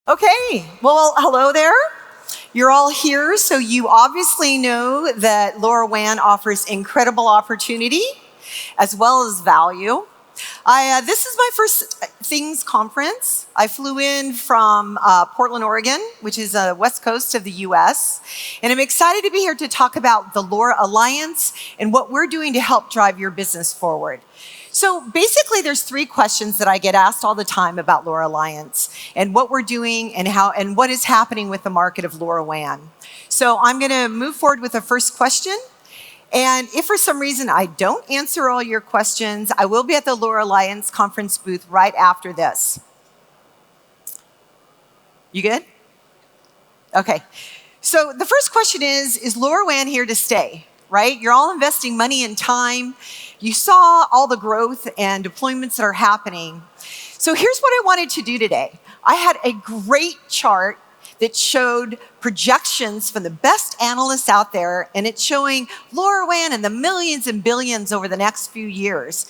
Okay, well, hello there. You're all here, so you obviously know that LoRaWAN offers incredible opportunity as well as value. This is my first Things conference. I flew in from Portland, Oregon, which is the west coast of the US, and I'm excited to be here to talk about the LoRa Alliance and what we're doing to help drive your business forward. So basically, there's three questions that I get asked all the time about LoRa Alliance and what we're doing and what is happening with the market of LoRaWAN. So I'm going to move forward with the first question. And if for some reason I don't answer all your questions, I will be at the LoRa Alliance conference booth right after this. You good? Okay. So the first question is LoRaWAN here to stay, right? You're all investing money and time. You saw all the growth and deployments that are happening. So here's what I wanted to do today. I had a great chart that showed projections from the best analysts out there, and it's showing LoRaWAN and the millions and billions over the next few years.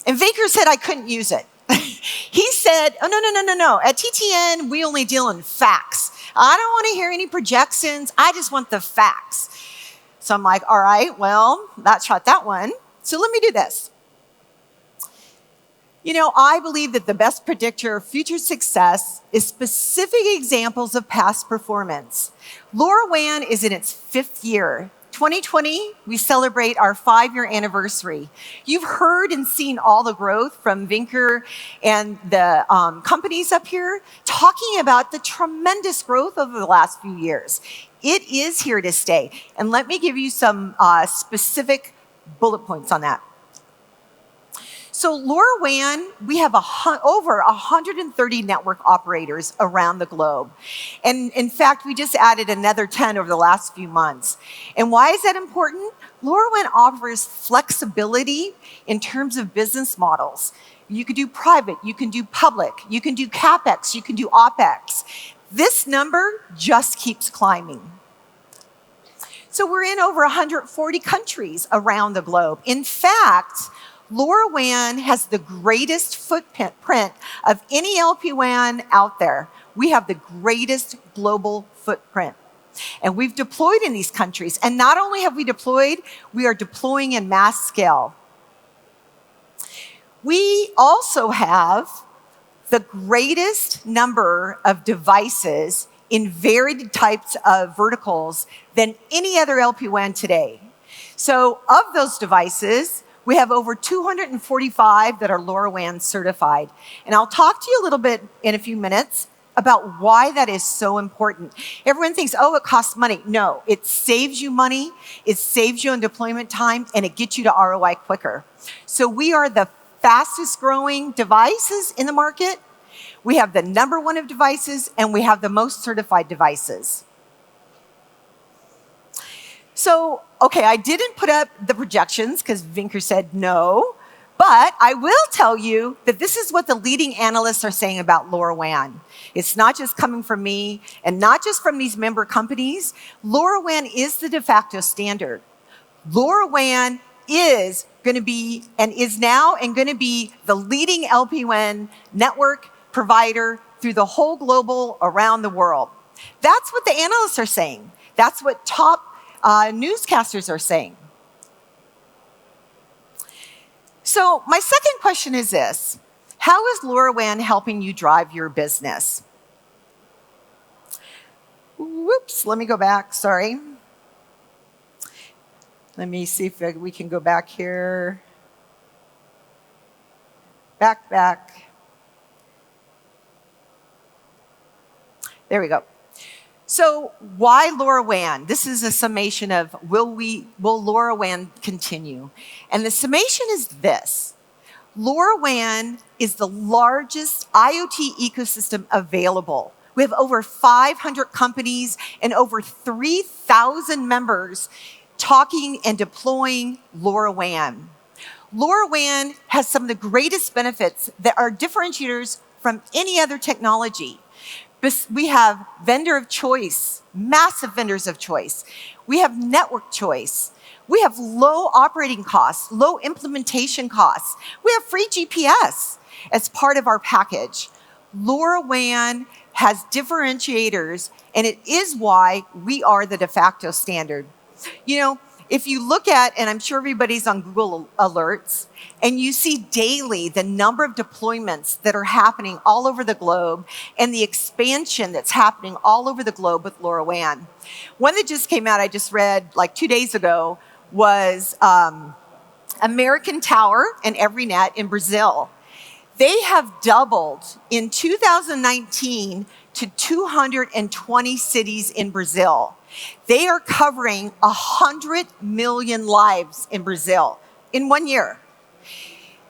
And Vinker said I couldn't use it. He said, oh, no. At TTN, we only deal in facts. I don't want to hear any projections. I just want the facts. So I'm like, all right, well, that shot that one. So let me do this. You know, I believe that the best predictor of future success is specific examples of past performance. LoRaWAN is in its 5th year. 2020, we celebrate our 5-year anniversary. You've heard and seen all the growth from Vinker and the companies up here talking about the tremendous growth over the last few years. It is here to stay. And let me give you some specific bullet points on that. So LoRaWAN, we have over 130 network operators around the globe. And in fact, we just added another 10 over the last few months. And why is that important? LoRaWAN offers flexibility in terms of business models. You can do private, you can do public, you can do CapEx, you can do OpEx. This number just keeps climbing. So we're in over 140 countries around the globe. In fact, LoRaWAN has the greatest footprint of any LPWAN out there. We have the greatest global footprint. And we've deployed in these countries. And not only have we deployed, we are deploying in mass scale. We also have the greatest number of devices in varied types of verticals than any other LPWAN today. So of those devices, we have over 245 that are LoRaWAN certified. And I'll talk to you a little bit in a few minutes about why that is so important. Everyone thinks, oh, it costs money. No, it saves you money, it saves you in deployment time, and it gets you to ROI quicker. So we are the fastest growing devices in the market. We have the #1 of devices, and we have the most certified devices. So, okay, I didn't put up the projections because Vinker said no, but I will tell you that this is what the leading analysts are saying about LoRaWAN. It's not just coming from me and not just from these member companies. LoRaWAN is the de facto standard. LoRaWAN is going to be and is now and going to be the leading LPWAN network provider through the whole global around the world. That's what the analysts are saying. That's what top newscasters are saying. So my second question is this: how is LoRaWAN helping you drive your business? Whoops, let me go back, sorry. Let me see if we can go back here. Back. There we go. So why LoRaWAN? This is a summation of will LoRaWAN continue? And the summation is this: LoRaWAN is the largest IoT ecosystem available. We have over 500 companies and over 3,000 members talking and deploying LoRaWAN. LoRaWAN has some of the greatest benefits that are differentiators from any other technology. We have vendor of choice, massive vendors of choice. We have network choice. We have low operating costs, low implementation costs. We have free GPS as part of our package. LoRaWAN has differentiators, and it is why we are the de facto standard. You know, if you look at, and I'm sure everybody's on Google Alerts, and you see daily the number of deployments that are happening all over the globe and the expansion that's happening all over the globe with LoRaWAN. One that just came out, I just read like 2 days ago, was American Tower and EveryNet in Brazil. They have doubled in 2019 to 220 cities in Brazil. They are covering 100 million lives in Brazil in 1 year.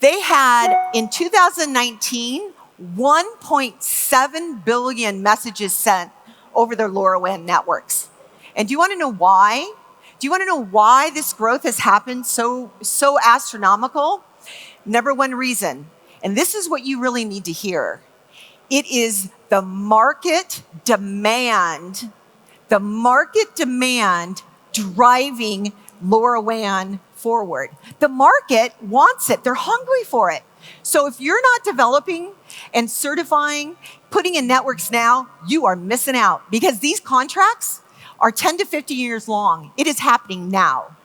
They had, in 2019, 1.7 billion messages sent over their LoRaWAN networks. And do you want to know why? Do you want to know why this growth has happened so astronomical? Number one reason, and this is what you really need to hear. It is the market demand driving LoRaWAN forward. The market wants it. They're hungry for it. So if you're not developing and certifying, putting in networks now, you are missing out, because these contracts are 10 to 50 years long. It is happening now.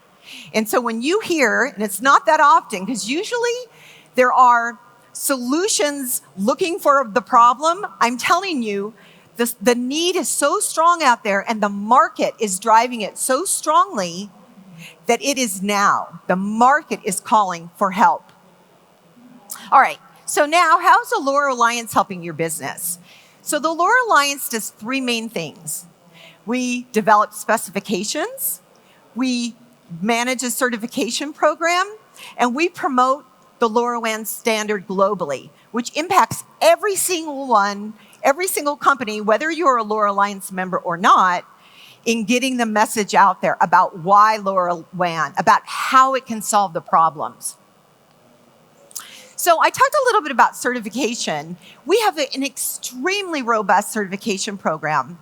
And so when you hear, and it's not that often, because usually there are solutions looking for the problem, I'm telling you, the need is so strong out there, and the market is driving it so strongly that it is now. The market is calling for help. All right, so now how's the LoRa Alliance helping your business? So the LoRa Alliance does 3 main things. We develop specifications, we manage a certification program, and we promote the LoRaWAN standard globally, which impacts every single company, whether you're a LoRa Alliance member or not, in getting the message out there about why LoRaWAN, about how it can solve the problems. So I talked a little bit about certification. We have an extremely robust certification program.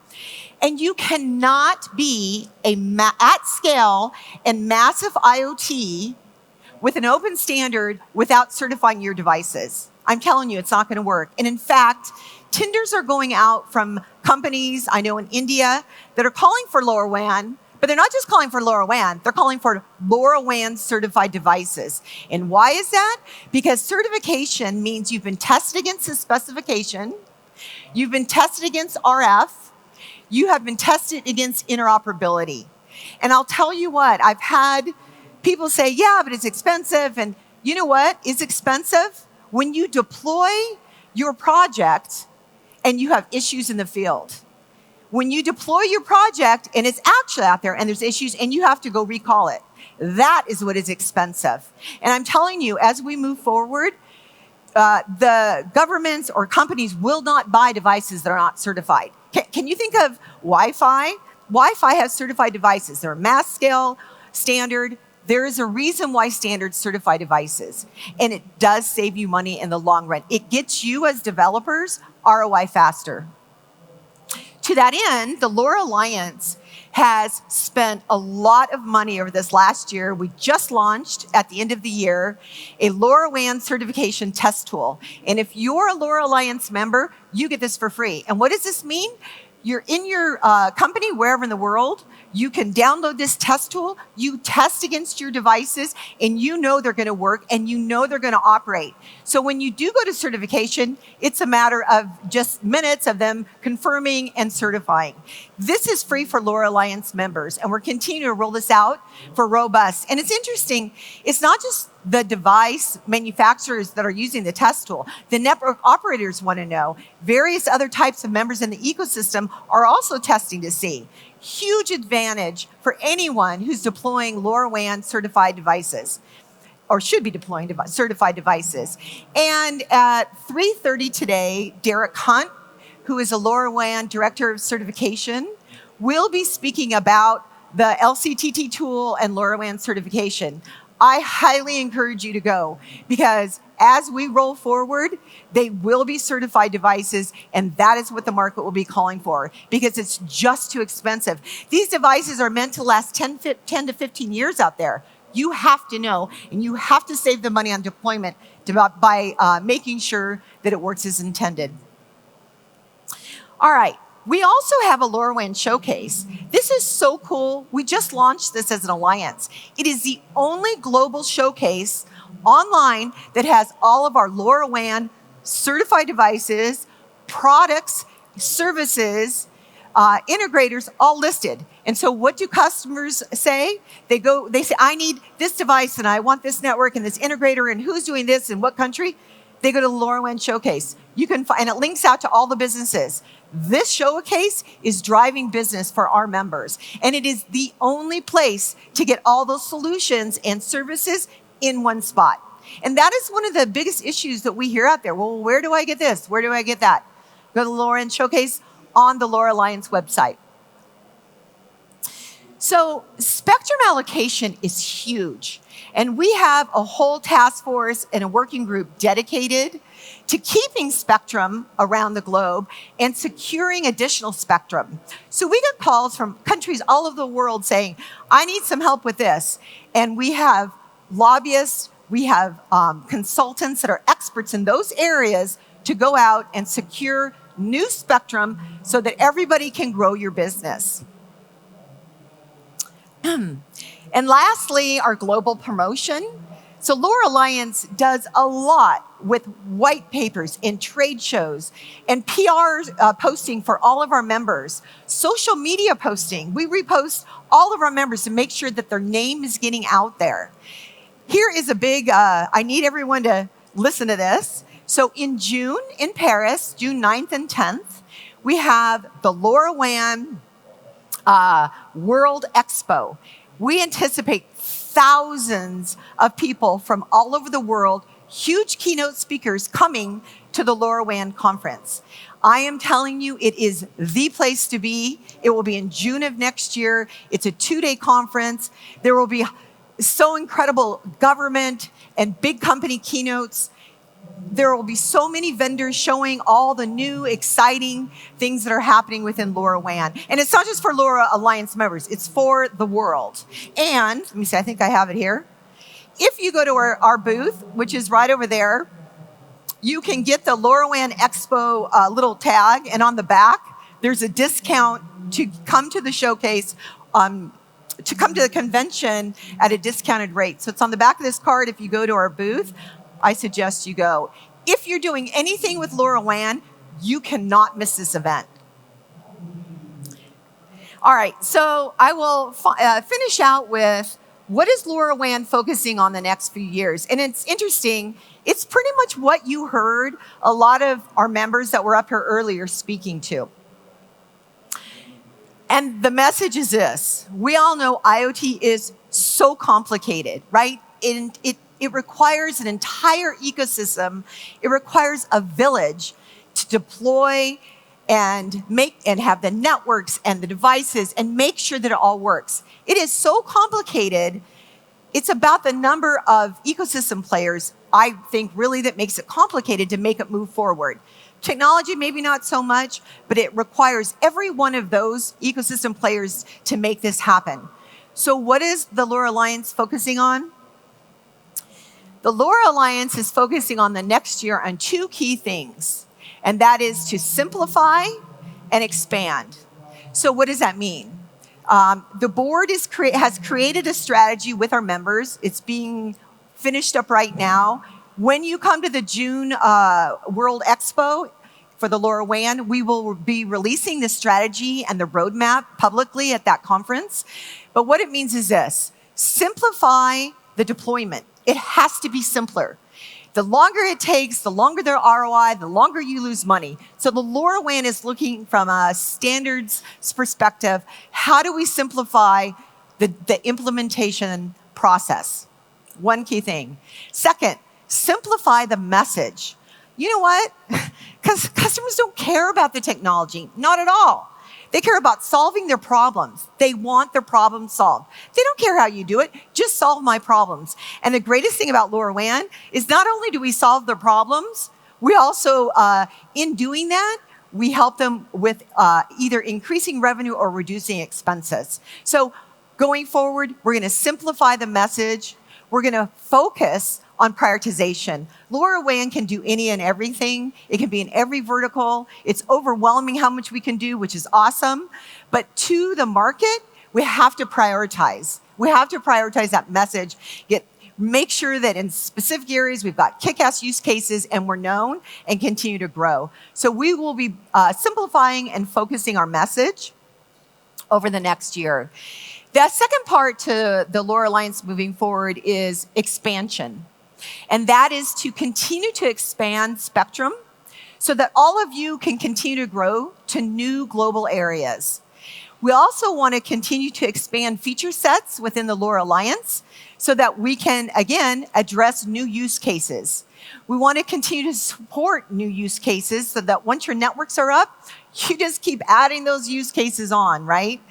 And you cannot be at scale and massive IoT with an open standard without certifying your devices. I'm telling you, it's not going to work. And in fact, tenders are going out from companies, I know in India, that are calling for LoRaWAN, but they're not just calling for LoRaWAN, they're calling for LoRaWAN certified devices. And why is that? Because certification means you've been tested against the specification, you've been tested against RF, you have been tested against interoperability. And I'll tell you what, I've had people say, yeah, but it's expensive. And you know what is expensive? When you deploy your project and you have issues in the field. When you deploy your project and it's actually out there and there's issues and you have to go recall it. That is what is expensive. And I'm telling you, as we move forward, the governments or companies will not buy devices that are not certified. Can you think of Wi-Fi? Wi-Fi has certified devices. They're a mass scale standard. There is a reason why standards certify devices, and it does save you money in the long run. It gets you as developers ROI faster. To that end, the LoRa Alliance has spent a lot of money over this last year. We just launched at the end of the year a LoRaWAN certification test tool. And if you're a LoRa Alliance member, you get this for free. And what does this mean? You're in your company, wherever in the world, you can download this test tool, you test against your devices, and you know they're gonna work, and you know they're gonna operate. So when you do go to certification, it's a matter of just minutes of them confirming and certifying. This is free for LoRa Alliance members, and we're continuing to roll this out for robust. And it's interesting, it's not just the device manufacturers that are using the test tool. The network operators want to know. Various other types of members in the ecosystem are also testing to see. Huge advantage for anyone who's deploying LoRaWAN certified devices, or should be deploying certified devices. And at 3:30 today, Derek Hunt, who is a LoRaWAN Director of Certification, will be speaking about the LCTT tool and LoRaWAN certification. I highly encourage you to go, because as we roll forward, they will be certified devices, and that is what the market will be calling for, because it's just too expensive. These devices are meant to last 10 to 15 years out there. You have to know, and you have to save the money on deployment by making sure that it works as intended. All right. We also have a LoRaWAN showcase. This is so cool. We just launched this as an alliance. It is the only global showcase online that has all of our LoRaWAN certified devices, products, services, integrators all listed. And so what do customers say? They say, I need this device and I want this network and this integrator and who's doing this in what country? They go to the LoRaWAN showcase. You can find, and it links out to all the businesses. This showcase is driving business for our members. And it is the only place to get all those solutions and services in one spot. And that is one of the biggest issues that we hear out there. Well, where do I get this? Where do I get that? Go to the LoRaWAN showcase on the LoRa Alliance website. So spectrum allocation is huge. And we have a whole task force and a working group dedicated to keeping spectrum around the globe and securing additional spectrum. So we get calls from countries all over the world saying, I need some help with this. And we have lobbyists, we have consultants that are experts in those areas to go out and secure new spectrum so that everybody can grow your business. And lastly, our global promotion. So LoRa Alliance does a lot with white papers and trade shows and PR posting for all of our members, social media posting. We repost all of our members to make sure that their name is getting out there. Here is a big, I need everyone to listen to this. So in June in Paris, June 9th and 10th, we have the LoRaWAN World Expo. We anticipate thousands of people from all over the world, huge keynote speakers coming to the LoRaWAN conference. I am telling you, it is the place to be. It will be in June of next year. It's a 2-day conference. There will be so incredible government and big company keynotes. There will be so many vendors showing all the new, exciting things that are happening within LoRaWAN. And it's not just for LoRa Alliance members, it's for the world. And, let me see, I think I have it here. If you go to our booth, which is right over there, you can get the LoRaWAN Expo little tag, and on the back, there's a discount to come to the showcase, to come to the convention at a discounted rate. So it's on the back of this card. If you go to our booth, I suggest you go. If you're doing anything with LoRaWAN, you cannot miss this event. All right, so I will finish out with what is LoRaWAN focusing on the next few years? And it's interesting, it's pretty much what you heard a lot of our members that were up here earlier speaking to. And the message is this: we all know IoT is so complicated, right? It requires an entire ecosystem. It requires a village to deploy and have the networks and the devices and make sure that it all works. It is so complicated. It's about the number of ecosystem players, I think, really that makes it complicated to make it move forward. Technology, maybe not so much, but it requires every one of those ecosystem players to make this happen. So what is the LoRa Alliance focusing on? The LoRa Alliance is focusing on the next year on 2 key things, and that is to simplify and expand. So what does that mean? The board has created a strategy with our members. It's being finished up right now. When you come to the June World Expo for the LoRaWAN, we will be releasing the strategy and the roadmap publicly at that conference. But what it means is this: simplify the deployment. It has to be simpler. The longer it takes, the longer the ROI, the longer you lose money. So the LoRaWAN is looking from a standards perspective. How do we simplify the implementation process? One key thing. Second, simplify the message. You know what? Because customers don't care about the technology, not at all. They care about solving their problems. They want their problems solved. They don't care how you do it, just solve my problems. And the greatest thing about LoRaWAN is not only do we solve their problems, we also, in doing that, we help them with either increasing revenue or reducing expenses. So going forward, we're going to simplify the message. We're going to focus on prioritization. LoRaWAN can do any and everything. It can be in every vertical. It's overwhelming how much we can do, which is awesome. But to the market, we have to prioritize. We have to prioritize that message, make sure that in specific areas we've got kick-ass use cases and we're known and continue to grow. So we will be simplifying and focusing our message over the next year. The second part to the LoRa Alliance moving forward is expansion. And that is to continue to expand spectrum so that all of you can continue to grow to new global areas. We also want to continue to expand feature sets within the LoRa Alliance so that we can, again, address new use cases. We want to continue to support new use cases so that once your networks are up, you just keep adding those use cases on, right?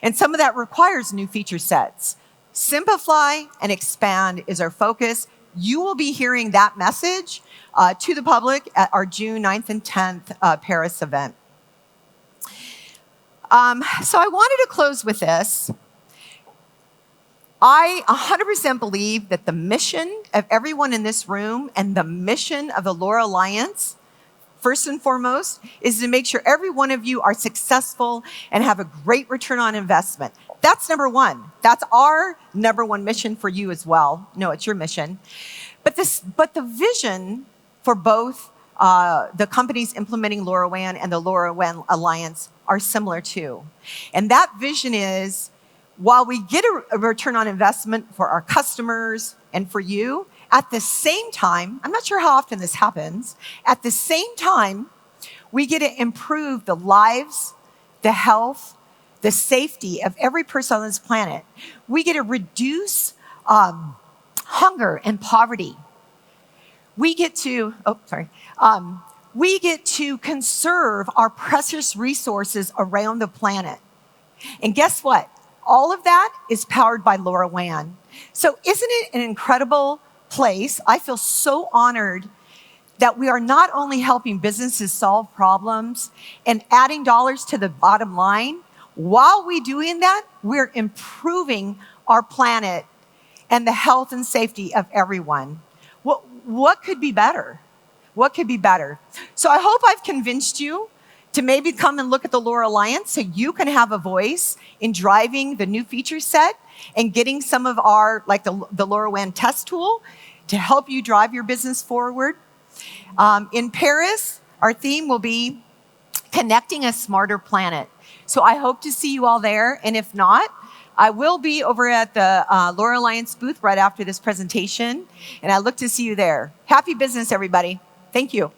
And some of that requires new feature sets. Simplify and expand is our focus. You will be hearing that message to the public at our June 9th and 10th Paris event. So I wanted to close with this. I 100% believe that the mission of everyone in this room and the mission of the LoRa Alliance, first and foremost, is to make sure every one of you are successful and have a great return on investment. That's number one. That's our number one mission for you as well. No, it's your mission. But the vision for both the companies implementing LoRaWAN and the LoRaWAN Alliance are similar too. And that vision is, while we get a return on investment for our customers and for you, at the same time, I'm not sure how often this happens, at the same time, we get to improve the lives, the health, the safety of every person on this planet. We get to reduce hunger and poverty. We get to, we get to conserve our precious resources around the planet. And guess what? All of that is powered by LoRaWAN. So isn't it an incredible place? I feel so honored that we are not only helping businesses solve problems and adding dollars to the bottom line, while we're doing that, we're improving our planet and the health and safety of everyone. What could be better? What could be better? So I hope I've convinced you to maybe come and look at the LoRa Alliance so you can have a voice in driving the new feature set and getting some of our, like the LoRaWAN test tool to help you drive your business forward. In Paris, our theme will be connecting a smarter planet. So I hope to see you all there. And if not, I will be over at the LoRa Alliance booth right after this presentation. And I look to see you there. Happy business, everybody. Thank you.